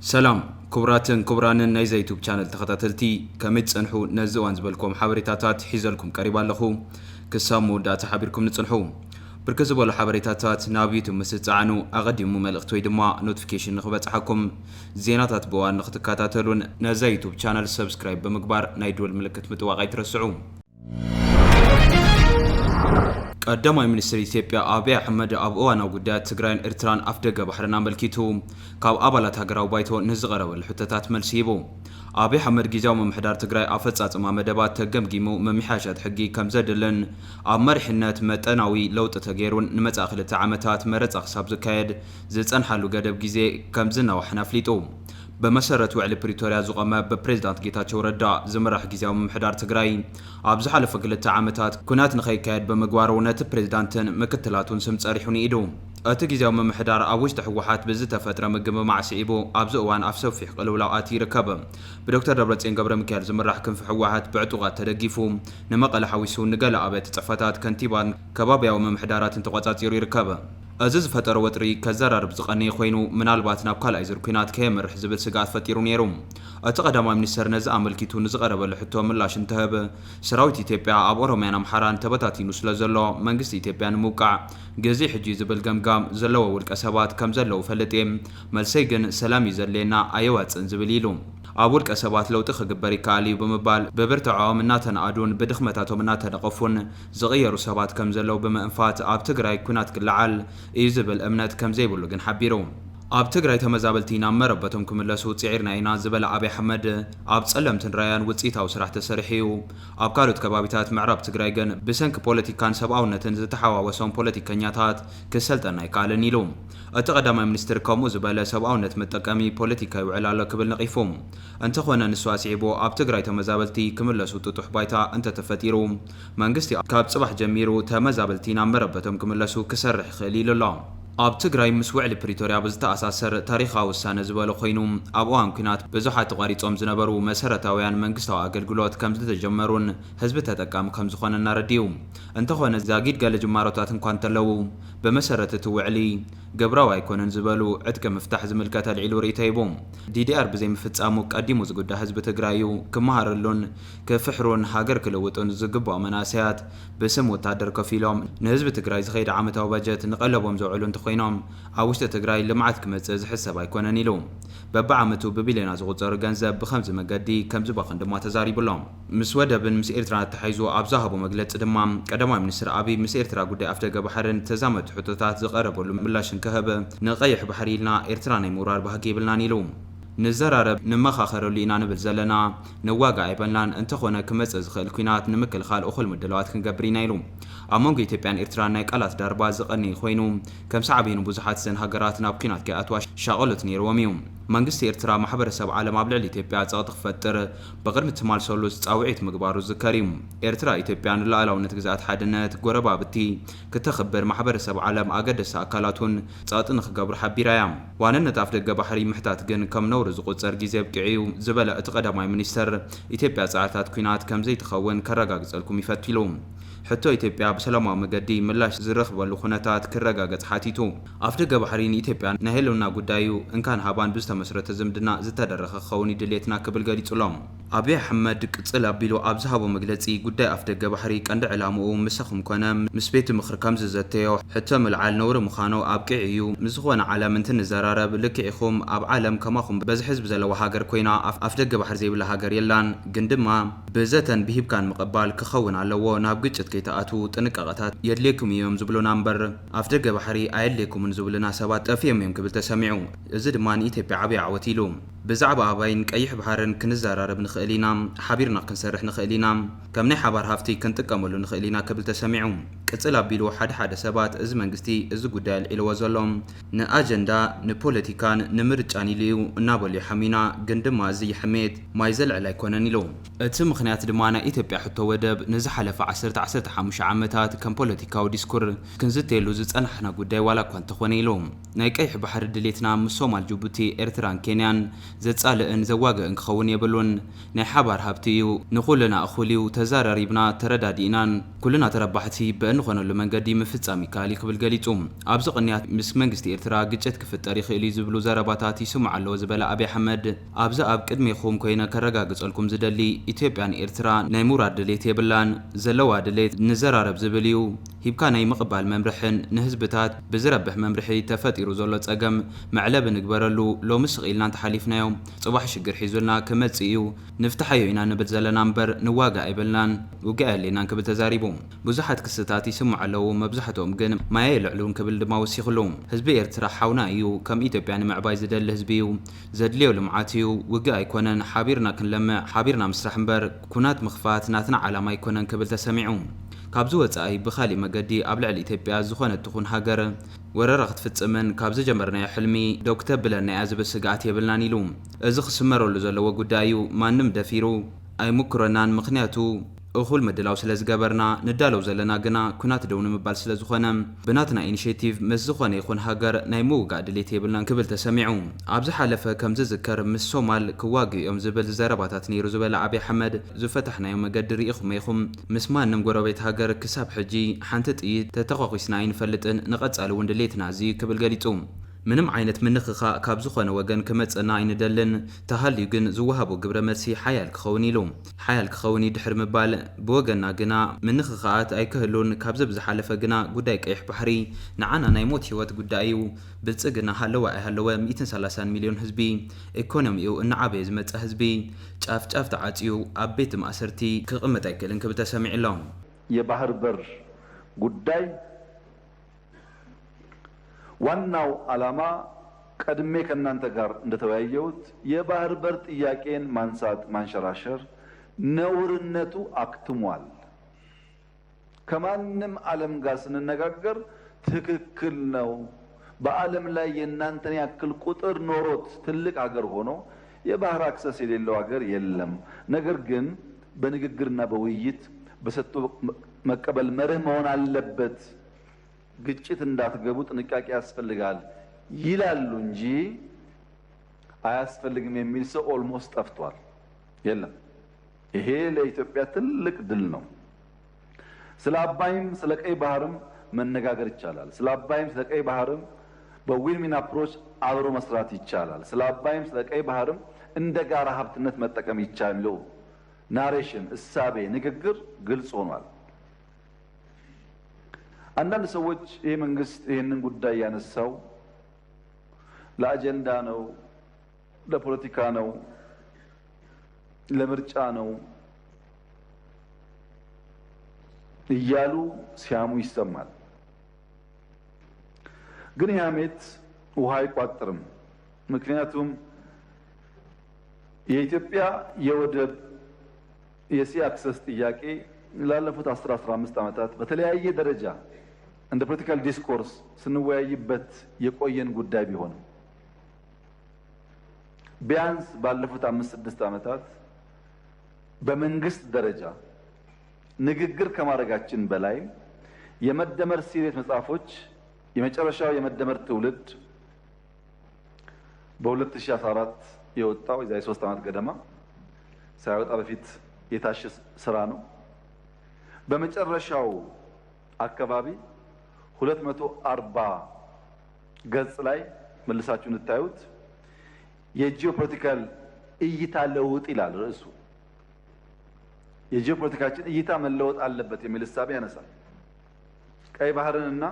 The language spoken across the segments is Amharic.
سلام كبراتن كبرانن ناي يوتيوب channel تخاتلتي كميت صنحو نزوان زبلكم حبريتاتات حيزلكم قريبا لخو كسامو داتا حبيركم نصنحو بركز بولو حبريتاتات نابيتو مسصعنو اقدمو ملقت وي دما نوتيفيكيشن نخبصحكم زيناتات بوان نختكاتاتلون نزا يوتيوب channel سبسكرايب بمقبار ناي دول ملكت متواقع ترسعو قدامي منستر ኢትዮጵያ አብይ አህመድ ኣብ እዋናዊ ጉዳያት ትግራይን ኤርትራን ኣፍደገ ባሕርና መልኪቱ ካብ ኣባላት ሃገራዊ ባይቶ ንዝቐረበሉ ሕቶታት መልሲ ሂቡ አብይ አህመድ ጊዜያዊ ምምሕዳር ትግራይ ኣፈጻጽማ መደባት ተገምጊሙ መምሕያሻት ሕጊ ከም ዘድልን ኣብ መሪሕነት መጠናዊ ለውጢ ተገይሩን ንመጻኢ 2 ዓመታት መረጻ ክሳብ ዝካየድ ዝጸንሓሉ ገደብ ጊዜ ከም ዝናዋሕና ኣፍሊጡ بمسارة وعلى بريتوريا زقامة ببريزدانت جيتاتشو ردا زمرح جيزاو ممحدار تجراي أبز حلف قلت عامتات كنات نخي كاد بمجوار ونات بريزدانتن مكتلاتون سمت أريحوني إيدو أتجيزاو ممحدار أوج تحوحات بزت فترة مجمع مع سيبو أبز وان أفسو في قلولا آتي ركبه بدكتور دبلتين قبل مكال زمرح كن في حوحات بعتوغات ترجيفو نمقل حويسون نقل أبيت تفتات كنتيبان كبابيا وممحدارات انتقاطات يري ركبه أزز فترة وتري كزرار بزقني خوينو من البات نابكال أيزر كينات كامر حزب السقات فتيرون يروم أتقدم من السرنز عمل كيتو نزغرب اللحتو من لاش انتهب سراوتي تبع أبورو مينا محران تبتاتي نسلا زلو منقستي تبع نموقع جزي حجي زبل قمقام زلو والكسبات كم زلو فلتيم ملسيقن سلامي زلينا أيوات انزبليلو أبو الكسبات لو تخقبري كالي بمبال ببرتعو مناتن عادون بدخمتاتو مناتن قفون زغيرو سبات كم زلو بمنفات آب تقراي كونات كالعال إيزبل أمنات كم زيبو لغن حبيرو آب تقراي تمزابلتينا مربتهم كملسو تسعيرنا إينا زبل أبي حمد آب تسلمتن رايان وتسيتاو سراح تسرحيو آب كالوت كبابيتات معرب تقراي جن بسنك بوليتيكان سباونتن زتحاوا وسون بوليتيكانياتات كسلتن ايقال نيلوم أتقدم منستر كومو زبالة سباونت متقامي بوليتيكا وعلالة كبل نقيفوم أنت خونا نسواسيبو آب تقراي تمزابلتي كملسو تطوح بايتا أنت تفتيرو منقستي كاب صباح جميرو تمزابلتينا مربتهم كملسو كسرح خليل الله آب تقراي مسوع لبريتوريا بزتا أساسر تاريخا وسانة زبالو خينوم أبوان كنات بزوحات غاريتهم زنبرو مسارتاويان منقستاو أقلقلوت كمز تجمرون حزب تتقام كمز خونا نارديو أنت خونا زاقيد قال جماروتات انكوان تلو بمسارة توعلي قبراو ايكونن زبالو عدك مفتاح زملكات العلو ريتايبوم DDR بزي مفتسامو قديمو زقودا حزب تقرايو كمهارلون كفحرون هاجر كلوتون زقبو مناسيات بسم وتادر كفيلوم نحزب تقراي زخيد عامتاو باجت نقلبهم زوعلون تخوينوم عاوشت تقراي لمعت كمتز حساب ايكونن يلوم بابا عامتو ببيلينا زغوتر غنزب بخمس مقدي كم زباخن دما تزاري بلوم مسودا بن مس إيرترا تحيزو أبزاهبو مقلت دمام قدما منستر أبي مس إيرترا قد أفتق بحرن تزامت حطوتات زغربو ملاشن كهبه نقيح بحريلنا إيرتراني مرار بهكيبلنا نيلوم نزرارب نمخاخرو لينا نبل زلنا نواقع يبنلان انتخونا كمز ازخل كوينات نمكل خال اخل مدلوات كنقبرينا يلوم امونغ يتبعن إيرتران نايك ألات داربا زقني خوينوم كم سعبين بوزحات سن هاقراتنا بكينات كأتواش شاغلت نيرواميوم منقست إيرترا محبر سب عالم أبلع ليتبع زغطق فتر بغرم تمال سولوس تعويت مقبارو الزكاريم إيرترا يتبعن لا لو نتجزات حدنات قربا بتي كتخبر محبر سب عالم أقدس أكالاتون زغطن خقبر حبيرايام وانا نتعفدق بحري محتات جن كم نور زقوت سرقي زيب قعيو زبالة اتقدماي منستر إتبع زعاتات كوينات كم زي تخون كرقاق زلكم يفتلوم حتى إتبع بسلامة مقدي ملاش زرخ والخوناتات كرقاق حاتيتو أفدق بحرين إتبع نهلونا قدايو إن كان هابان بستا مسرة زمدنا زتدرخ خوني دليتنا قبل قالي تلوم أبي حمد كتصل بيلو أبزهابو مقلتي قداي أفدق بحري كاند علامو مسخم كنا مسبيت مخر كمز زتيو حتى ملعال نور مخانو أبقعيو مزخونا على منتن الزرارة لكيخوم أب عالم كماخم بز حزب زلو هاجر كوينا أفدق بحر زي بلا هاجر يلان قندما بزتن بهيب كان مقبال كخون على نابقجت كيتاتو تنققتات يدليكم يوم زبلو نامبر أفدق بحري أيليكم من زبلنا سبات أفيم يوم قبل تسمعوا زد مان يتبع عبي عوتيلوم بزعب أباين كأيح بحرن كنزارة بنخيلينا حبيرنا كنسرح نخيلينا كم نحبر هافتي كنتكملو نخيلينا قبل تسمعوا كتسلا بيلو حد سبات إزمن قستي إزقودال إلو وزلوم نأجندا نبوليتيكان نمرجاني ليو نابولي حمينا قندما زي حميد ما يزل على كوناني لو اتسم خنات دمانا إتبع حتى ودب نزحل عسرت حمش عامتات كم بوليتيكا وديسكور كنزتيلو زت أنحنا قداي ولا كنت خواني لوم نايك أيح بحر دليتنا مسومال جيبوتي إرتران كينيان زت سأل إن زواج إن خون يبلون نحبر هابتيو نقولنا أخوليو تزار ريبنا تردادينان كلنا تربحتي بأن ዝኾነሉ መንገዲ ምፍጻም ይካል ይክብል ገሊጹ ኣብዚ ቅንያት ምስ መንግስቲ ኤርትራ ግጭት ክፍጠር ይኽእል እዩ ዝብሉ ዘረባታት ይስምዑ ኣለዎ ዝበለ አብይ አሕመድ ኣብዚ ኣብ ቅድሚኹም ኮይነ ከረጋግጸልኩም ዝደሊ ኢትዮጵያን ኤርትራ ናይ ምውራድ ድሌት የብላን ዘለዋ ድሌት ንዘራረብ ዝብል እዩ ሂብካ ናይ ምቕባል መምርሕን ንህዝብታት ብዝረብሕ መምርሒ ተፈጢሩ ዘሎ ጸገም መዕለብ ንግበረሉ ሎሚ ስቕኢልና ተሓሊፍናዮም ጽባሕ ሽግር ሒዙልና ክመጽእ እዩ ንፍትሓዮ ኢና ንብል ዘለና እምበር ንዋጋ ኣይበልናን ውግእ ኣለናን ክብል ተዛሪቡ ብዙሓት ክስታት ይስምዑ ኣለዉ መብዛሕትኦም ግን ማያ የልዕሉን ክብል ድማ ወሲኹሉ ህዝቢ ኤርትራ ሓውና እዩ ከም ኢትዮጵያ ንምዕባይ ዝደሊ ህዝቢ እዩ ዘድልዮ ልምዓት እዩ ውግእ ኣይኮነን ሓቢርና ክንለምዕ ሓቢርና ምስራሕ እምበር ኩናት ምኽፋት ናትና ዓላማ ኣይኮነን ክብል ተሰሚዑ ካብዚ ወጻኢ ብኻሊእ መገዲ ኣብ ልዕሊ ኢትዮጵያ ዝኾነት ትኹን ሃገር ወረራ ክትፍጽምን ካብ ዝጀመርናዮ ሕልሚ ዶው ክተብለና እያ ዝብል ስግኣት የብልናን ኢሉ እዚ ክስመረሉ ዘለዎ ጉዳይ እዩ ማንም ደፊሩ ኣይሙክረናን ምክንያቱ እኹል ምድላው ስለ ዝገበርና ንዳለው ዘለና ግና ኩናት ደው ንምባል ስለ ዝኾነ ብናትና ኢኒሽቲቭ ምስ ዝኾነ ይኹን ሃገር ናይ ምውጋእ ድሌት የብልናን ክብል ተሰሚዑ ኣብዚ ሓለፈ ከም ዝዝከር ምስ ሶማል ክዋግኦም ዝብል ዘረባታት ነይሩ ዝበለ አብይ አሕመድ ዝፈታሕናዮ መገዲ ርኢኹም ኢኹም ምስ ማንም ጎረቤት ሃገር ክሳብ ሕጂ ሓንቲ ጥይት ተተኻኺስና ኣይንፈልጥን ንቐጻሊ እውን ድሌትና እዚ ክብል ገሊጹ ምንም ዓይነት ምንኽኻ ካብ ዝኾነ ወገን ክመጽና ኣይንደልን ተሃልዩ ግን ዝወሃቦ ግብረ መልሲ ሓያል ክኸውን ኢሉ ሓያል ክኸውን ድሕር ምባል ብወገንና ግና ምንኽኻት ኣይክህሉን ካብዚ ብዝሓለፈ ግና ጉዳይ ቀይሕ ባሕሪ ንዓና ናይ ሞት ህይወት ጉዳይ እዩ ብልጽግና ሃለወ ኣይሃለወ 130 ሚልዮን ህዝቢ ኢኮኖሚኡ እናዓበየ ዝመጸ ህዝቢ ጫፍ ጫፍ ተዓጽዩ ኣብ ቤት ማእሰርቲ ክቕመጥ ኣይክእልን ክብል ተሰሚዑ ኣሎ የባህር በር ጉዳይ ዋናው ዓላማ ቀድሜ ከናንተ ጋር እንደተወያየሁት የባህር በር ጥያቄን ማንሳት ማንሸራሸር ነውርነቱ አክትሟል ከማንም ዓለም ጋር ስንነጋገር ትክክል ነው በዓለም ላይ የናንተን ያክል ቁጥር ኖሮት ትልቅ ሀገር ሆኖ የባህር አክሰስ የሌለው ሀገር የለም ነገር ግን በንግግርና በውይይት በሰጥቶ መቀበል መርህ መሆን አለበት ግጭት እንዳትገቡ ጥንቃቄ ያስፈልጋል ይላሉ እንጂ አያስፈልግም የሚል ሰው ኦልሞስት ጠፍቷል የለም ይሄ ለኢትዮጵያ ትልቅ ድል ነው ስለ አባይም ስለ ቀይ ባህርም መነጋገር ይቻላል ስለ አባይም ስለ ቀይ ባህርም በዊን አፕሮች አብሮ መስራት ይቻላል ስለ አባይም ስለ ቀይ ባህርም እንደ ጋራ ሀብትነት መጠቀም ይቻላል ናሬሽን እሳቤ ንግግር ግልጽ ሆኗል አንዳንድ ሰዎች ይሄ መንግስት ይሄንን ጉዳይ ያነሳው ለአጀንዳ ነው ለፖለቲካ ነው ለምርጫ ነው እያሉ ሲያሙ ይሰማል ግን ያሜት ውሃ አይቋጥርም ምክንያቱም የኢትዮጵያ የወደብ የሲ አክሰስ ጥያቄ ላለፉት 10-15 ዓመታት በተለያየ ደረጃ እንደ ፖለቲካል ዲስኮርስ ስንወያይበት የቆየን ጉዳይ ቢሆንም ቢያንስ ባለፉት 5-6 ዓመታት በመንግስት ደረጃ ንግግር ከማድረጋችን በላይ የመደመር ሲሪየስ መጽሐፎች የመጨረሻው የመደመር ትውልድ በ2014 የወጣው የዛሬ 3 ዓመት ገደማ ሳይወጣ በፊት የታሸ ስራ ነው በመጨረሻው አካባቢ 240 ገጽ ላይ መልሳችሁ እንታዩት የጂኦፖለቲካል እይታ ለውጥ ይላል ርዕሱ የጂኦፖለቲካችን እይታ መለወጥ አለበት የሚል ሐሳብ ያነሳል ቀይ ባህርንና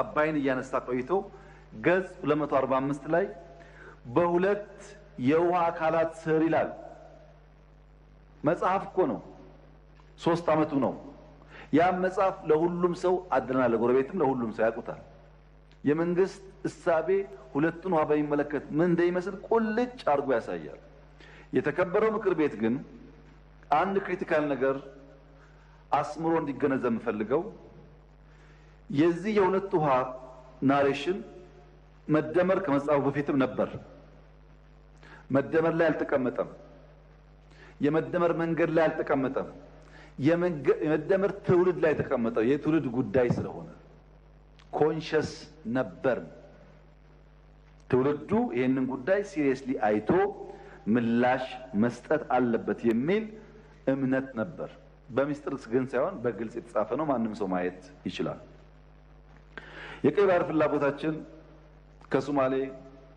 አባይን እያነሳ ቆይቶ ገጽ 245 ላይ በሁለት የውሃ አካላት ስር ይላል መጽሐፍ እኮ ነው 3 ዓመቱ ነው ያ መጽሐፍ ለሁሉም ሰው አድርና ለጎረቤትም ለሁሉም ሰው ያውቁታል የመንግስት እሳቤ ሁለቱን ውሃ በሚመለከት ምን እንደሚመስል ቁልጭ አርጎ ያሳያል የተከበረው ምክር ቤት ግን አንድ ክሪቲካል ነገር አስምሮ እንዲገነዘብ ፈልገው የዚህ የሁለት ውሃ ናሬሽን መደመር ከመጽሐፉ በፊትም ነበር መደመር ላይ አልተቀመጠም የመደመር መንገድ ላይ አልተቀመጠም የመደመር ትውልድ ላይ ተቀመጠው የትውልድ ጉዳይ ስለሆነ ኮንሺየስ ነበር ትውልዱ ይሄንን ጉዳይ ሲሪየስሊ አይቶ ምላሽ መስጠት አለበት የሚል እምነት ነበር በሚስጥር ግን ሳይሆን በግልጽ የተጻፈ ነው። ማንም ሰው ማየት ይችላል። የቀይ ባህር ፍላጎታችን ከሶማሌ፣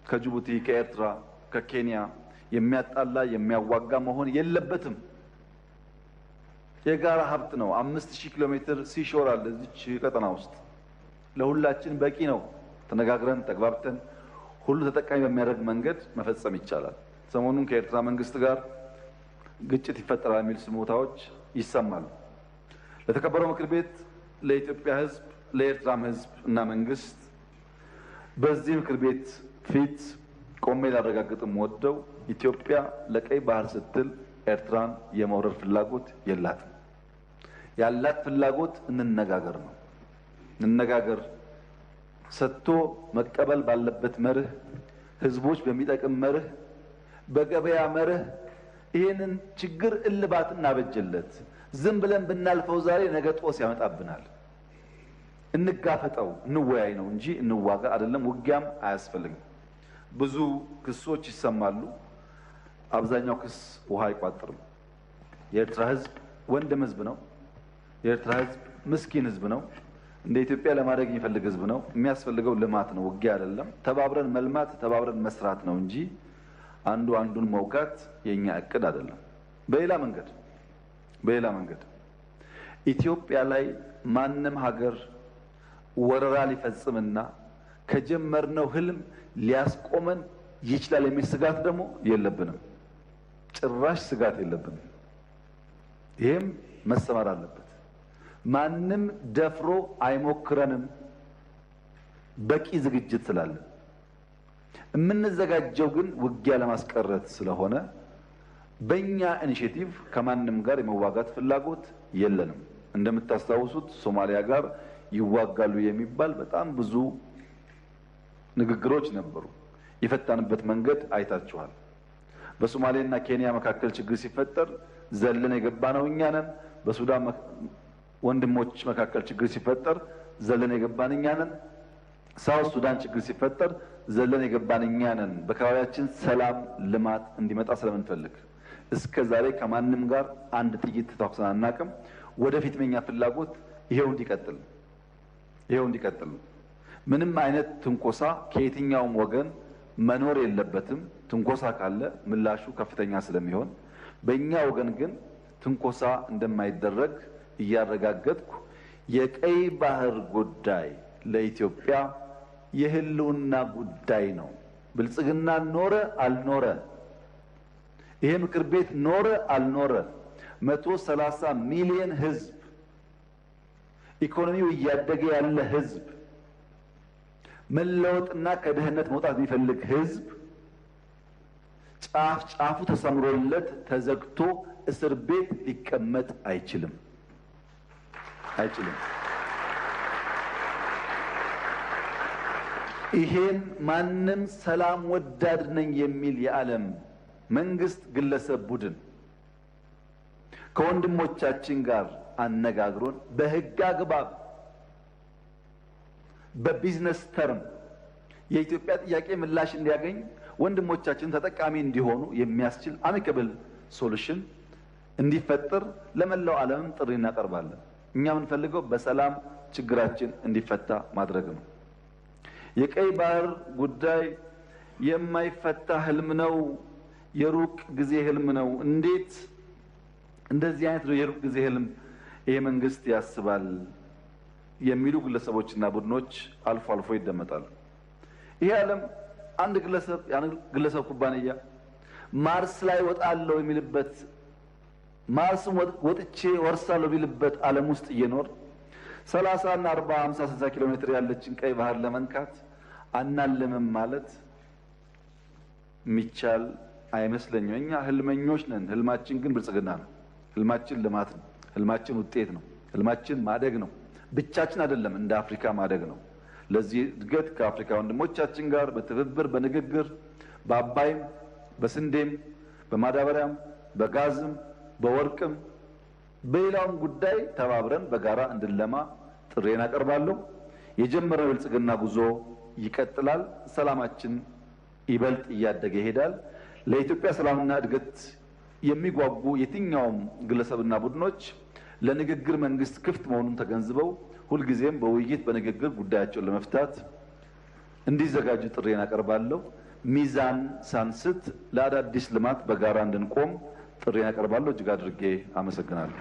ከጅቡቲ፣ ከኤርትራ፣ ከኬንያ የሚያጣላ የሚያዋጋ መሆን የለበትም። የጋራ ሀብት ነው። 5000 ኪሎ ሜትር ሲሾር አለ እዚች ቀጠና ውስጥ ለሁላችን በቂ ነው። ተነጋግረን ተግባብተን ሁሉ ተጠቃሚ በሚያደርግ መንገድ መፈጸም ይቻላል። ሰሞኑን ከኤርትራ መንግስት ጋር ግጭት ይፈጠራል የሚል ስሞታዎች ይሰማሉ። ለተከበረው ምክር ቤት፣ ለኢትዮጵያ ሕዝብ፣ ለኤርትራም ሕዝብ እና መንግስት በዚህ ምክር ቤት ፊት ቆሜ ላረጋግጥም ወደው ኢትዮጵያ ለቀይ ባህር ስትል ኤርትራን የመውረር ፍላጎት የላትም። ያላት ፍላጎት እንነጋገር ነው። እንነጋገር፣ ሰጥቶ መቀበል ባለበት መርህ፣ ህዝቦች በሚጠቅም መርህ፣ በገበያ መርህ ይህንን ችግር እልባት እናበጀለት። ዝም ብለን ብናልፈው ዛሬ ነገ ጦስ ያመጣብናል። እንጋፈጠው፣ እንወያይ ነው እንጂ እንዋጋ አይደለም። ውጊያም አያስፈልግም። ብዙ ክሶች ይሰማሉ። አብዛኛው ክስ ውሃ አይቋጥርም። የኤርትራ ህዝብ ወንድም ህዝብ ነው። የኤርትራ ህዝብ ምስኪን ህዝብ ነው። እንደ ኢትዮጵያ ለማድረግ የሚፈልግ ህዝብ ነው። የሚያስፈልገው ልማት ነው፣ ውጊያ አይደለም። ተባብረን መልማት፣ ተባብረን መስራት ነው እንጂ አንዱ አንዱን መውጋት የኛ እቅድ አይደለም። በሌላ መንገድ ኢትዮጵያ ላይ ማንም ሀገር ወረራ ሊፈጽምና ከጀመርነው ህልም ሊያስቆመን ይችላል የሚል ስጋት ደግሞ የለብንም። ጭራሽ ስጋት የለብንም። ይሄም መሰማር አለበት። ማንም ደፍሮ አይሞክረንም። በቂ ዝግጅት ስላለን የምንዘጋጀው ግን ውጊያ ለማስቀረት ስለሆነ በእኛ ኢኒሼቲቭ ከማንም ጋር የመዋጋት ፍላጎት የለንም። እንደምታስታውሱት ሶማሊያ ጋር ይዋጋሉ የሚባል በጣም ብዙ ንግግሮች ነበሩ። የፈታንበት መንገድ አይታችኋል። በሶማሌና ኬንያ መካከል ችግር ሲፈጠር ዘለን የገባነው እኛ ነን። በሱዳን ወንድሞች መካከል ችግር ሲፈጠር ዘለን የገባን እኛ ነን። ሳውት ሱዳን ችግር ሲፈጠር ዘለን የገባን እኛ ነን። በአካባቢያችን ሰላም፣ ልማት እንዲመጣ ስለምንፈልግ እስከ ዛሬ ከማንም ጋር አንድ ጥይት ተኩሰን አናውቅም። ወደፊት የኛ ፍላጎት ይሄው እንዲቀጥል። ምንም አይነት ትንኮሳ ከየትኛውም ወገን መኖር የለበትም። ትንኮሳ ካለ ምላሹ ከፍተኛ ስለሚሆን በእኛ ወገን ግን ትንኮሳ እንደማይደረግ እያረጋገጥኩ የቀይ ባህር ጉዳይ ለኢትዮጵያ የህልውና ጉዳይ ነው። ብልጽግና ኖረ አልኖረ፣ ይሄ ምክር ቤት ኖረ አልኖረ፣ 130 ሚሊዮን ህዝብ፣ ኢኮኖሚው እያደገ ያለ ህዝብ፣ መለወጥና ከድህነት መውጣት የሚፈልግ ህዝብ ጫፍ ጫፉ ተሰምሮለት ተዘግቶ እስር ቤት ሊቀመጥ አይችልም። ይሄን ማንም ሰላም ወዳድ ነኝ የሚል የዓለም መንግስት፣ ግለሰብ፣ ቡድን ከወንድሞቻችን ጋር አነጋግሮን በህግ አግባብ በቢዝነስ ተርም የኢትዮጵያ ጥያቄ ምላሽ እንዲያገኝ ወንድሞቻችን ተጠቃሚ እንዲሆኑ የሚያስችል አሚካብል ሶሉሽን እንዲፈጠር ለመላው ዓለም ጥሪ እናቀርባለን። እኛ የምንፈልገው በሰላም ችግራችን እንዲፈታ ማድረግ ነው። የቀይ ባህር ጉዳይ የማይፈታ ህልም ነው፣ የሩቅ ጊዜ ህልም ነው። እንዴት እንደዚህ አይነት ነው የሩቅ ጊዜ ህልም ይሄ መንግስት ያስባል የሚሉ ግለሰቦችና ቡድኖች አልፎ አልፎ ይደመጣሉ። ይሄ ዓለም አንድ ግለሰብ ኩባንያ ማርስ ላይ ወጣለሁ የሚልበት፣ ማርስም ወጥቼ ወርሳለሁ የሚልበት ዓለም ውስጥ እየኖር 30 እና 40 50 60 ኪሎ ሜትር ያለችን ቀይ ባህር ለመንካት አናልምም ማለት የሚቻል አይመስለኝም። እኛ ህልመኞች ነን። ህልማችን ግን ብልጽግና ነው። ህልማችን ልማት ነው። ህልማችን ውጤት ነው። ህልማችን ማደግ ነው። ብቻችን አይደለም፣ እንደ አፍሪካ ማደግ ነው። ለዚህ እድገት ከአፍሪካ ወንድሞቻችን ጋር በትብብር በንግግር በአባይም በስንዴም በማዳበሪያም በጋዝም በወርቅም በሌላውም ጉዳይ ተባብረን በጋራ እንድንለማ ጥሬን አቀርባለሁ። የጀመረው የብልጽግና ጉዞ ይቀጥላል። ሰላማችን ይበልጥ እያደገ ይሄዳል። ለኢትዮጵያ ሰላምና እድገት የሚጓጉ የትኛውም ግለሰብና ቡድኖች ለንግግር መንግስት ክፍት መሆኑን ተገንዝበው ሁልጊዜም በውይይት በንግግር ጉዳያቸውን ለመፍታት እንዲዘጋጁ ጥሪዬን አቀርባለሁ። ሚዛን ሳንስት ለአዳዲስ ልማት በጋራ እንድንቆም ጥሪዬን አቀርባለሁ። እጅግ አድርጌ አመሰግናለሁ።